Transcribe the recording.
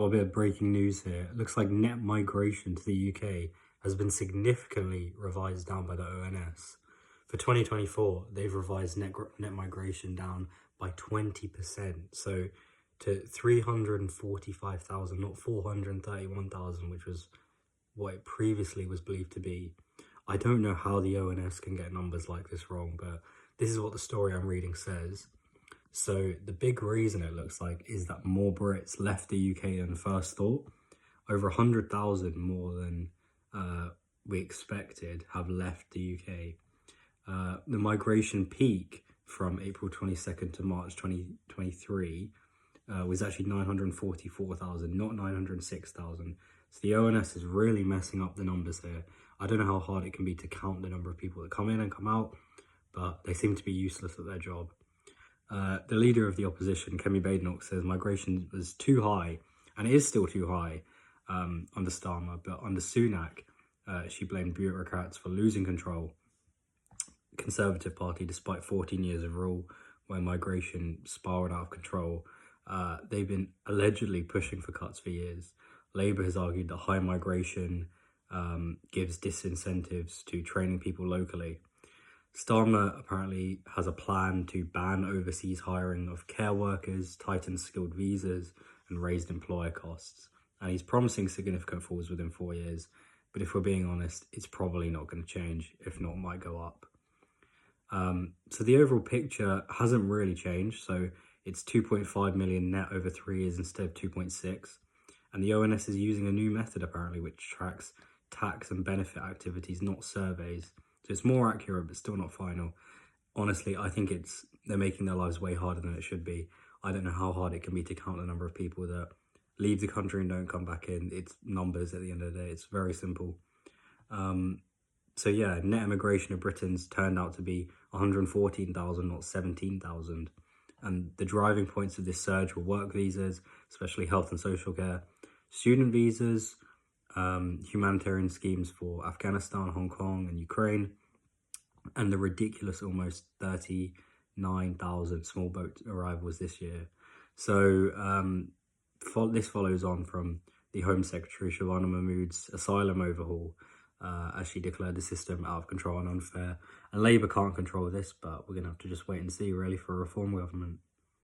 Well, a bit of breaking news here. It looks like net migration to the UK has been significantly revised down by the ONS. For 2024, they've revised net migration down by 20%. So to 345,000, not 431,000, which was what it previously was believed to be. I don't know how the ONS can get numbers like this wrong, but this is what the story I'm reading says. So the big reason it looks like is that more Brits left the UK than first thought. Over 100,000 more than we expected have left the UK. The migration peak from April 22nd to March 2023 was actually 944,000, not 906,000. So the ONS is really messing up the numbers here. I don't know how hard it can be to count the number of people that come in and come out, but they seem to be useless at their job. The leader of the opposition, Kemi Badenoch, says migration was too high, and it is still too high under Starmer, but under Sunak, she blamed bureaucrats for losing control. Conservative Party, despite 14 years of rule where migration spiraled out of control, they've been allegedly pushing for cuts for years. Labour has argued that high migration gives disincentives to training people locally. Starmer apparently has a plan to ban overseas hiring of care workers, tighten skilled visas, and raised employer costs. And he's promising significant falls within 4 years. But if we're being honest, it's probably not going to change. If not, it might go up. So the overall picture hasn't really changed. So it's 2.5 million net over 3 years instead of 2.6. And the ONS is using a new method apparently, which tracks tax and benefit activities, not surveys. So it's more accurate, but still not final. Honestly, I think they're making their lives way harder than it should be. I don't know how hard it can be to count the number of people that leave the country and don't come back in. It's numbers at the end of the day. It's very simple. So yeah, net immigration of Britons turned out to be 114,000, not 17,000. And the driving points of this surge were work visas, especially health and social care, student visas, humanitarian schemes for Afghanistan, Hong Kong, and Ukraine, and the ridiculous almost 39,000 small boat arrivals this year. So this follows on from the Home Secretary Shavana Mahmood's asylum overhaul, as she declared the system out of control and unfair. And Labour can't control this, but we're going to have to just wait and see, really, for a reform government.